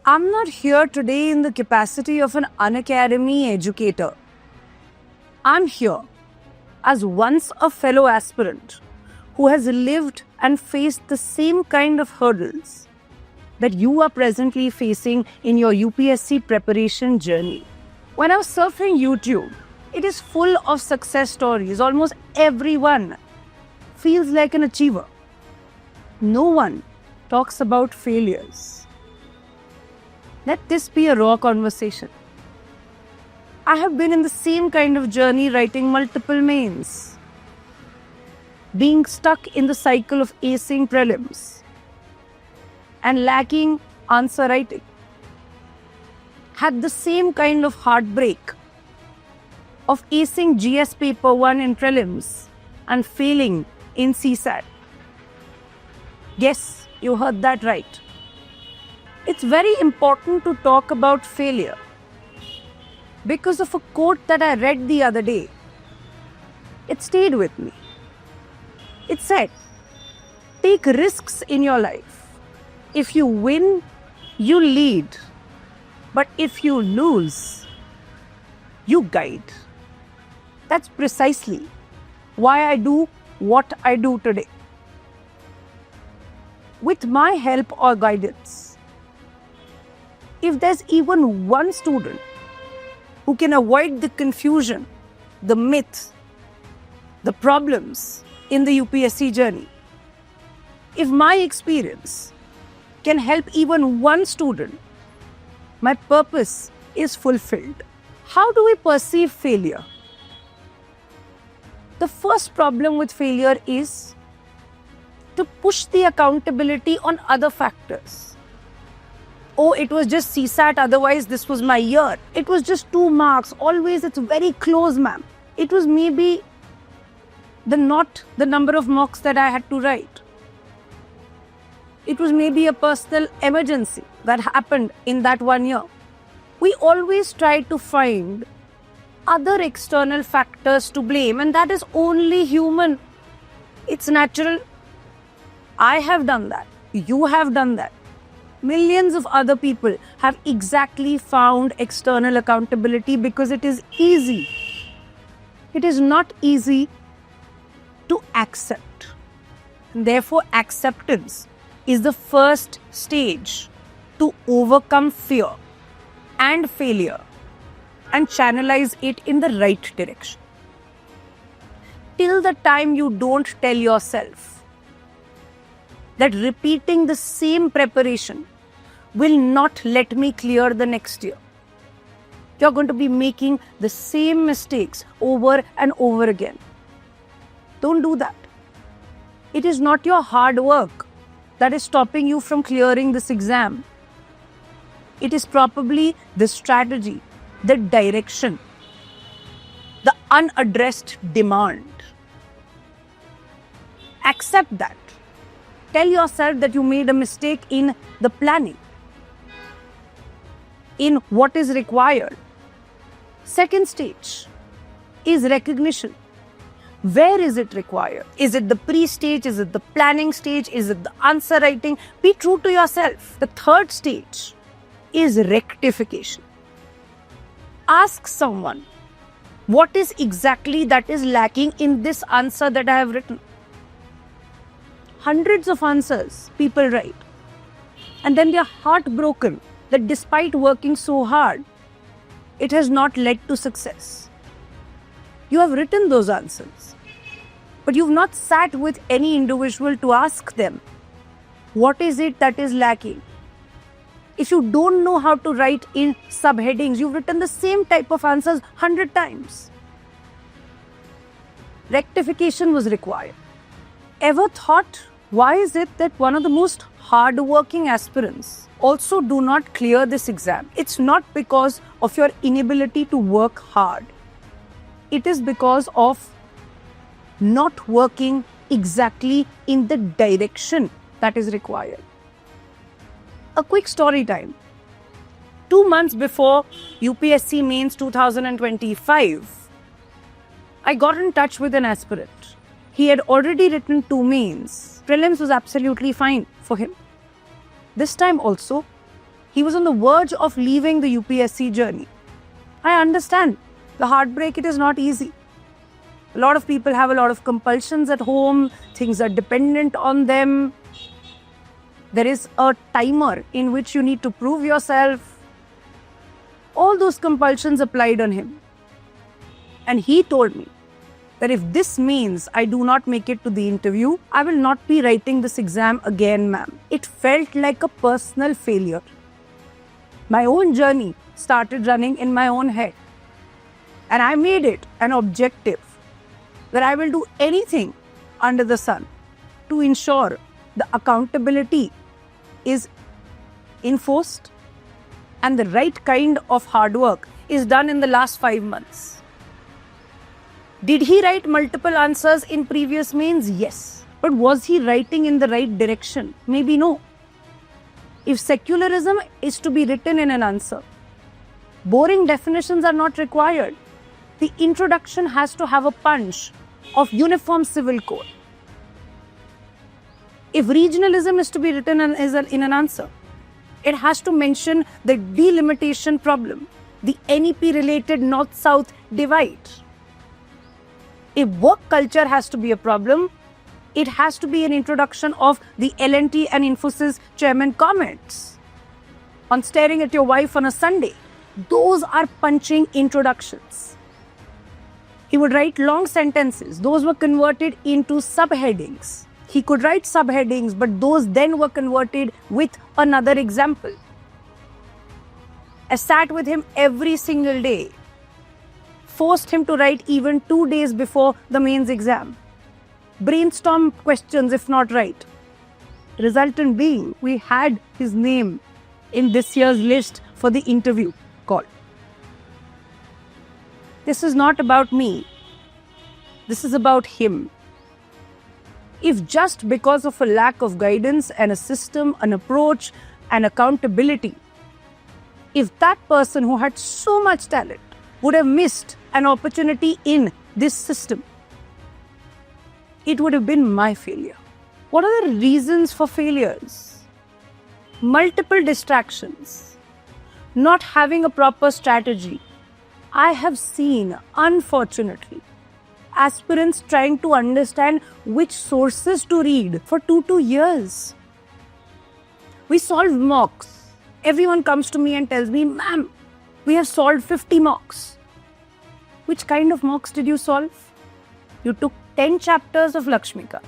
I'm not here today in the capacity of an unacademy educator. I'm here as once a fellow aspirant who has lived and faced the same kind of hurdles that you are presently facing in your UPSC preparation journey. When I was surfing YouTube, it is full of success stories. Almost everyone feels like an achiever. No one talks about failures. Let this be a raw conversation. I have been in the same kind of journey, writing multiple mains, being stuck in the cycle of acing prelims and lacking answer writing. Had the same kind of heartbreak of acing GS paper 1 in prelims and failing in CSAT. Yes, you heard that right. It's very important to talk about failure because of a quote that I read the other day. It stayed with me. It said, take risks in your life. If you win, you lead. But if you lose, you guide. That's precisely why I do what I do today. With my help or guidance, if there's even one student who can avoid the confusion, the myth, the problems in the UPSC journey, if my experience can help even one student, my purpose is fulfilled. How do we perceive failure? The first problem with failure is to push the accountability on other factors. Oh, it was just CSAT, otherwise this was my year. It was just 2 marks. Always it's very close, ma'am. It was maybe not the number of mocks that I had to write. It was maybe a personal emergency that happened in that 1 year. We always try to find other external factors to blame, and that is only human. It's natural. I have done that. You have done that. Millions of other people have exactly found external accountability because it is easy. It is not easy to accept. Therefore, acceptance is the first stage to overcome fear and failure and channelize it in the right direction. Till the time you don't tell yourself that repeating the same preparation will not let me clear the next year, you're going to be making the same mistakes over and over again. Don't do that. It is not your hard work that is stopping you from clearing this exam. It is probably the strategy, the direction, the unaddressed demand. Accept that. Tell yourself that you made a mistake in the planning, in what is required. Second stage is recognition. Where is it required? Is it the pre-stage? Is it the planning stage? Is it the answer writing? Be true to yourself. The third stage is rectification. Ask someone, what is exactly that is lacking in this answer that I have written? Hundreds of answers people write, and then they are heartbroken that despite working so hard, it has not led to success. You have written those answers, but you've not sat with any individual to ask them, what is it that is lacking? If you don't know how to write in subheadings, you've written the same type of answers 100 times. Rectification was required. Ever thought, why is it that one of the most hard-working aspirants also do not clear this exam? It's not because of your inability to work hard. It is because of not working exactly in the direction that is required. A quick story time. 2 months before UPSC Mains 2025, I got in touch with an aspirant. He had already written 2 mains. Prelims was absolutely fine for him. This time also, He was on the verge of leaving the UPSC journey. I understand the heartbreak, it is not easy. A lot of people have a lot of compulsions at home, things are dependent on them. There is a timer in which you need to prove yourself. All those compulsions applied on him. And he told me that if this means I do not make it to the interview, I will not be writing this exam again, ma'am. It felt like a personal failure. My own journey started running in my own head. And I made it an objective that I will do anything under the sun to ensure the accountability is enforced and the right kind of hard work is done in the last 5 months. Did he write multiple answers in previous mains? Yes. But was he writing in the right direction? Maybe no. If secularism is to be written in an answer, boring definitions are not required. The introduction has to have a punch of uniform civil code. If regionalism is to be written in an answer, it has to mention the delimitation problem, the NEP-related north-south divide. If work culture has to be a problem, it has to be an introduction of the L&T and Infosys chairman comments on staring at your wife on a Sunday. Those are punching introductions. He would write long sentences. Those were converted into subheadings. He could write subheadings, but those then were converted with another example. I sat with him every single day, forced him to write even 2 days before the mains exam. Brainstorm questions if not right. Resultant being, we had his name in this year's list for the interview call. This is not about me. This is about him. If just because of a lack of guidance and a system, an approach, and accountability, if that person who had so much talent would have missed an opportunity in this system, it would have been my failure. What are the reasons for failures? Multiple distractions, not having a proper strategy. I have seen, unfortunately, aspirants trying to understand which sources to read for 2 years. We solve mocks. Everyone comes to me and tells me, ma'am, we have solved 50 mocks. Which kind of mocks did you solve? You took 10 chapters of Lakshmikant.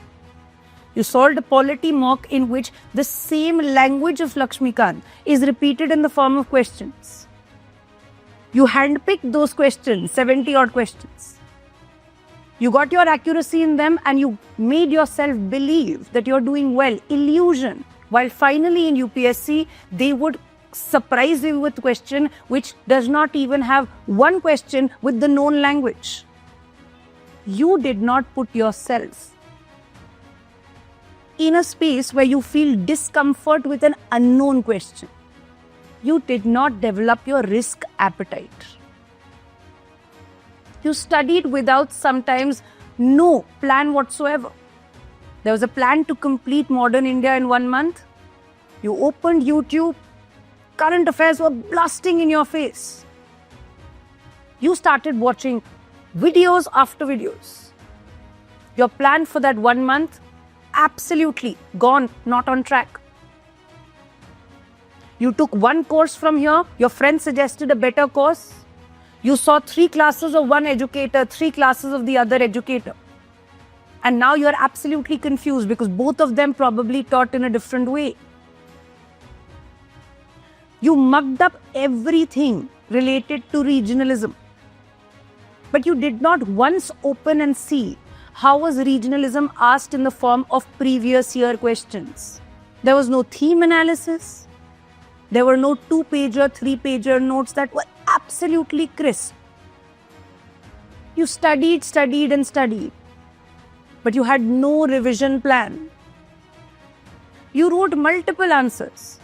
You solved a polity mock in which the same language of Lakshmikant is repeated in the form of questions. You handpicked those questions, 70 odd questions. You got your accuracy in them and you made yourself believe that you're doing well. Illusion. While finally in UPSC, they would surprise you with a question which does not even have one question with the known language. You did not put yourself in a space where you feel discomfort with an unknown question. You did not develop your risk appetite. You studied without sometimes no plan whatsoever. There was a plan to complete Modern India in 1 month. You opened YouTube, current affairs were blasting in your face. You started watching videos after videos. Your plan for that 1 month, absolutely gone, not on track. You took one course from here, your friend suggested a better course. You saw 3 classes of one educator, 3 classes of the other educator. And now you're absolutely confused because both of them probably taught in a different way. You mucked up everything related to regionalism. But you did not once open and see how was regionalism asked in the form of previous year questions. There was no theme analysis. There were no 2-pager, 3-pager notes that were absolutely crisp. You studied and studied, but you had no revision plan. You wrote multiple answers,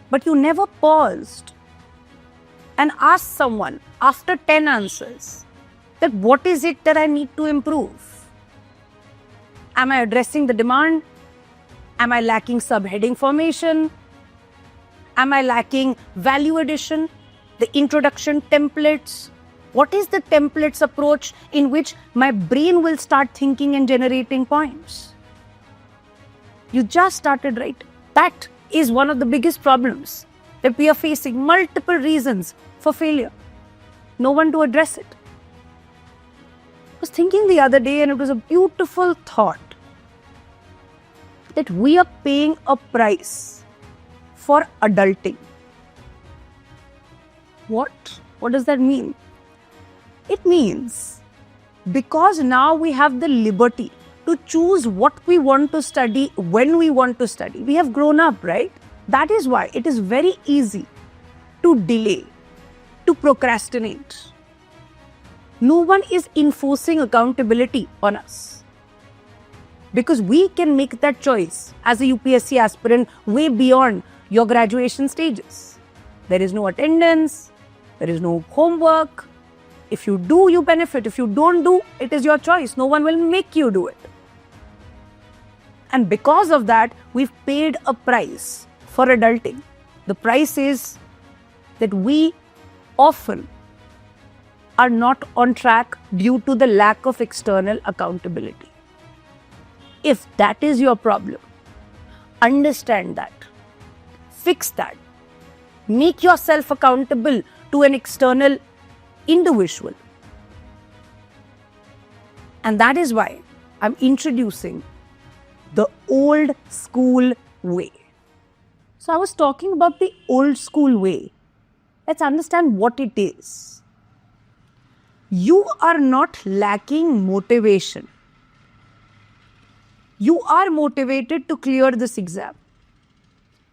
but you never paused and asked someone after 10 answers that what is it that I need to improve? Am I addressing the demand? Am I lacking subheading formation? Am I lacking value addition, the introduction templates? What is the templates approach in which my brain will start thinking and generating points? You just started, right? That is one of the biggest problems, that we are facing multiple reasons for failure. No one to address it. I was thinking the other day, and it was a beautiful thought, that we are paying a price for adulting. What? What does that mean? It means because now we have the liberty to choose what we want to study, when we want to study. We have grown up, right? That is why it is very easy to delay, to procrastinate. No one is enforcing accountability on us, because we can make that choice as a UPSC aspirant way beyond your graduation stages. There is no attendance, there is no homework. If you do, you benefit. If you don't do, it is your choice. No one will make you do it. And because of that, we've paid a price for adulting. The price is that we often are not on track due to the lack of external accountability. If that is your problem, understand that, fix that, make yourself accountable to an external individual. And that is why I'm introducing the old school way. So I was talking about the old school way. Let's understand what it is. You are not lacking motivation. You are motivated to clear this exam.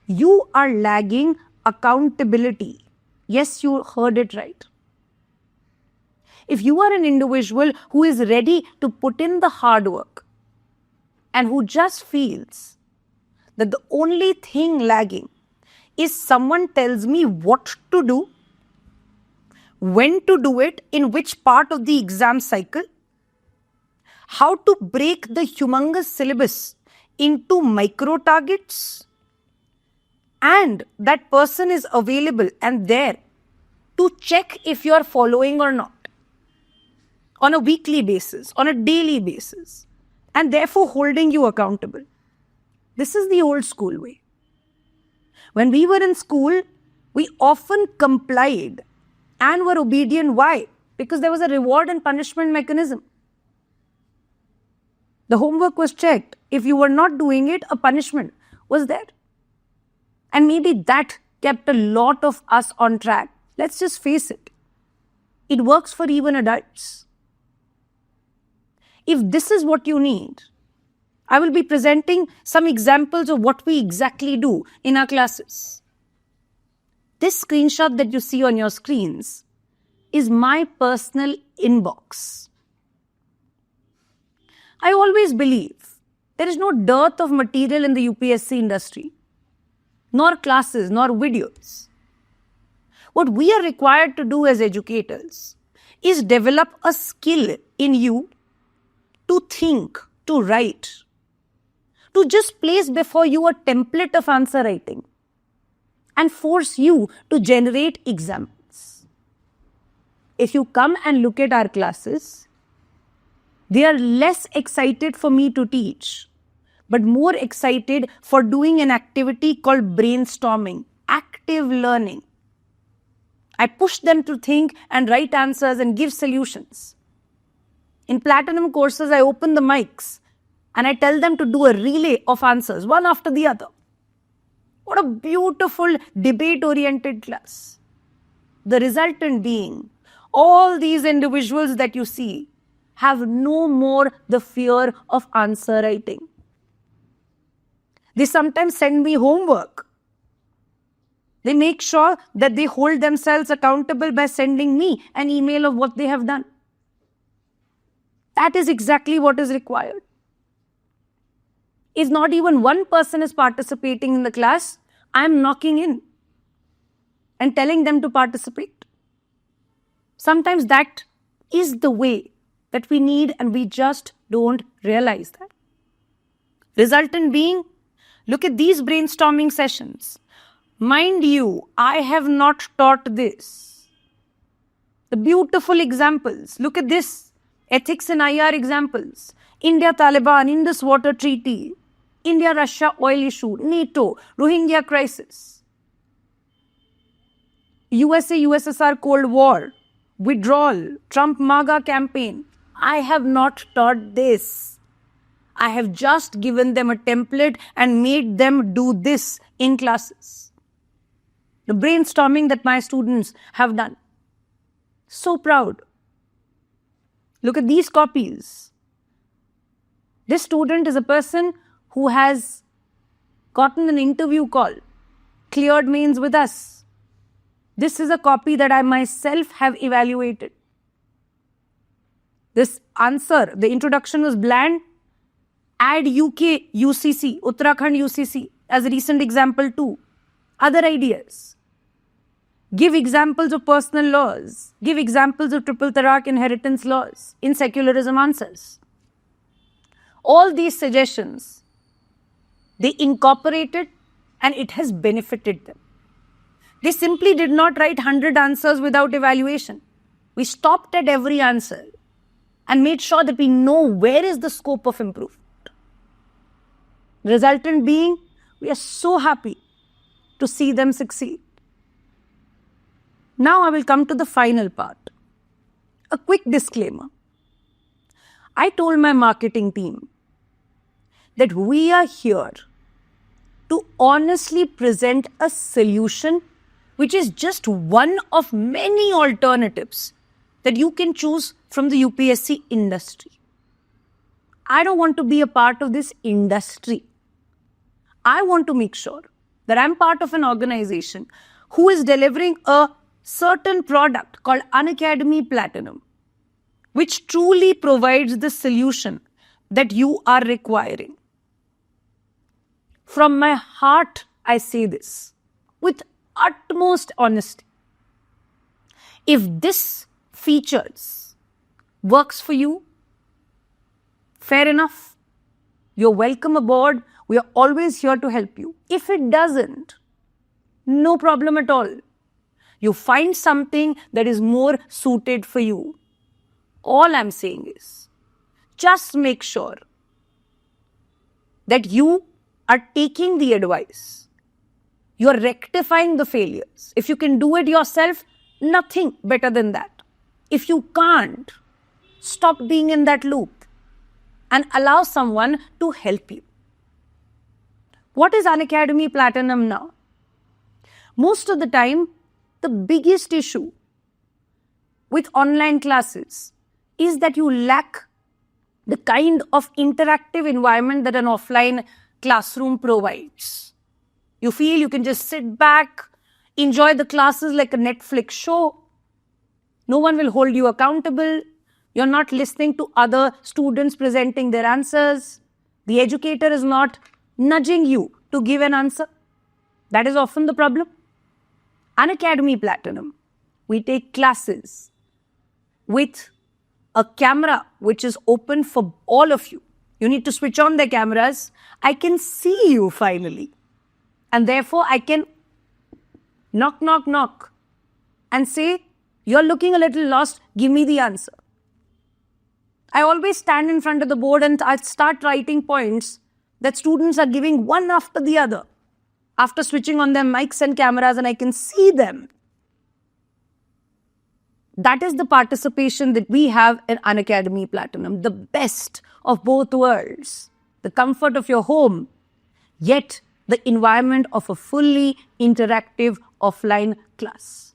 You are lagging accountability. Yes, you heard it right. If you are an individual who is ready to put in the hard work and who just feels that the only thing lagging is someone tells me what to do, when to do it, in which part of the exam cycle, how to break the humongous syllabus into micro targets, and that person is available and there to check if you are following or not on a weekly basis, on a daily basis, and therefore holding you accountable. This is the old school way. When we were in school, we often complied and were obedient. Why? Because there was a reward and punishment mechanism. The homework was checked. If you were not doing it, a punishment was there. And maybe that kept a lot of us on track. Let's just face it. It works for even adults. If this is what you need, I will be presenting some examples of what we exactly do in our classes. This screenshot that you see on your screens is my personal inbox. I always believe there is no dearth of material in the UPSC industry, nor classes, nor videos. What we are required to do as educators is develop a skill in you to think, to write, to just place before you a template of answer writing and force you to generate examples. If you come and look at our classes, they are less excited for me to teach, but more excited for doing an activity called brainstorming, active learning. I push them to think and write answers and give solutions. In platinum courses, I open the mics and I tell them to do a relay of answers, one after the other. What a beautiful debate-oriented class. The resultant being, all these individuals that you see have no more the fear of answer writing. They sometimes send me homework. They make sure that they hold themselves accountable by sending me an email of what they have done. That is exactly what is required. If not even one person is participating in the class, I am knocking in and telling them to participate. Sometimes that is the way that we need, and we just don't realize that. Resultant being, look at these brainstorming sessions. Mind you, I have not taught this. The beautiful examples. Look at this. Ethics and IR examples. India-Taliban, Indus Water Treaty, India-Russia oil issue, NATO, Rohingya crisis, USA-USSR Cold War, withdrawal, Trump-MAGA campaign. I have not taught this. I have just given them a template and made them do this in classes. The brainstorming that my students have done. So proud. Look at these copies. This student is a person who has gotten an interview call, cleared mains with us. This is a copy that I myself have evaluated. This answer, the introduction was bland. Add UK UCC, Uttarakhand UCC as a recent example too. Other ideas. Give examples of personal laws. Give examples of triple talaq inheritance laws in secularism answers. All these suggestions, they incorporated and it has benefited them. They simply did not write 100 answers without evaluation. We stopped at every answer and made sure that we know where is the scope of improvement. Resultant being, we are so happy to see them succeed. Now I will come to the final part. A quick disclaimer. I told my marketing team that we are here to honestly present a solution which is just one of many alternatives that you can choose from the UPSC industry. I don't want to be a part of this industry. I want to make sure that I'm part of an organization who is delivering a certain product called Unacademy Platinum, which truly provides the solution that you are requiring. From my heart, I say this with utmost honesty. If this features works for you, fair enough. You're welcome aboard. We are always here to help you. If it doesn't, no problem at all. You find something that is more suited for you. All I'm saying is, just make sure that you are taking the advice. You're rectifying the failures. If you can do it yourself, nothing better than that. If you can't, stop being in that loop and allow someone to help you. What is Unacademy Platinum now? Most of the time, the biggest issue with online classes is that you lack the kind of interactive environment that an offline classroom provides. You feel you can just sit back, enjoy the classes like a Netflix show. No one will hold you accountable. You're not listening to other students presenting their answers. The educator is not nudging you to give an answer. That is often the problem. Unacademy Platinum, we take classes with a camera which is open for all of you. You need to switch on the cameras. I can see you finally. And therefore, I can knock, knock, knock and say, you're looking a little lost, give me the answer. I always stand in front of the board and I start writing points that students are giving one after the other after switching on their mics and cameras, and I can see them. That is the participation that we have in Unacademy Platinum, the best of both worlds. The comfort of your home, yet the environment of a fully interactive offline class.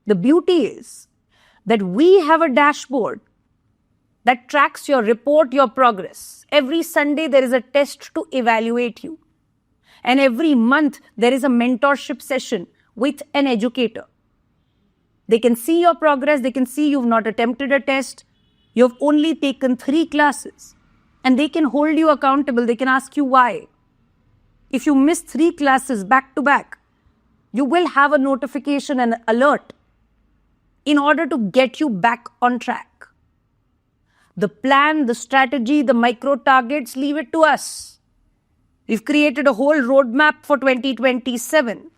The beauty is that we have a dashboard that tracks your report, your progress. Every Sunday, there is a test to evaluate you. And every month, there is a mentorship session with an educator. They can see your progress. They can see you've not attempted a test. You've only taken 3 classes. And they can hold you accountable. They can ask you why. If you miss 3 classes back to back, you will have a notification and alert in order to get you back on track. The plan, the strategy, the micro targets, leave it to us. We've created a whole roadmap for 2027.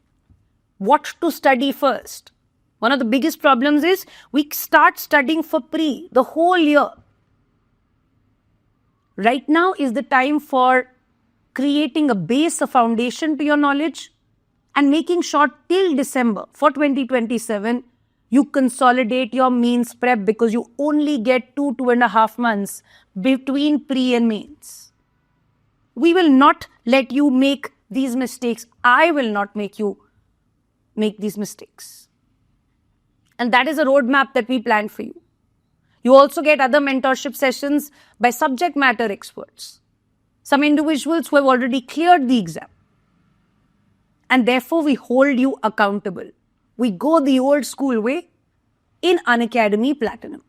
What to study first. One of the biggest problems is we start studying for pre the whole year. Right now is the time for creating a base, a foundation to your knowledge, and making sure till December for 2027, you consolidate your means prep, because you only get 2.5 months between pre and mains. We will not let you make these mistakes. I will not make you make these mistakes. And that is a roadmap that we planned for you. You also get other mentorship sessions by subject matter experts. Some individuals who have already cleared the exam. And therefore, we hold you accountable. We go the old school way in Unacademy Platinum.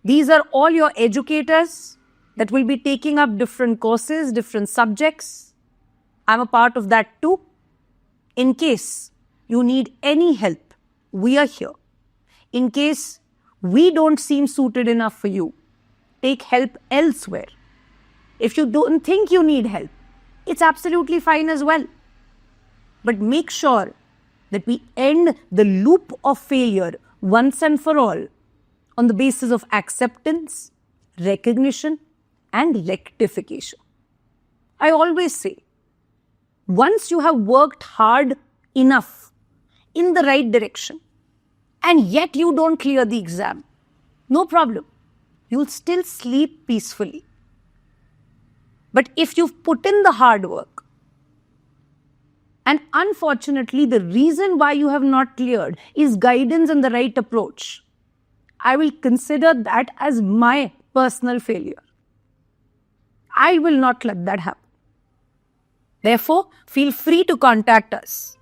These are all your educators that will be taking up different courses, different subjects. I'm a part of that too. In case you need any help, we are here. In case we don't seem suited enough for you, take help elsewhere. If you don't think you need help, it's absolutely fine as well. But make sure that we end the loop of failure once and for all on the basis of acceptance, recognition, and rectification. I always say, once you have worked hard enough in the right direction, and yet you don't clear the exam, no problem. You'll still sleep peacefully. But if you've put in the hard work, and unfortunately the reason why you have not cleared is guidance and the right approach, I will consider that as my personal failure. I will not let that happen. Therefore, feel free to contact us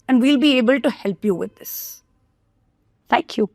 and we'll be able to help you with this. Thank you.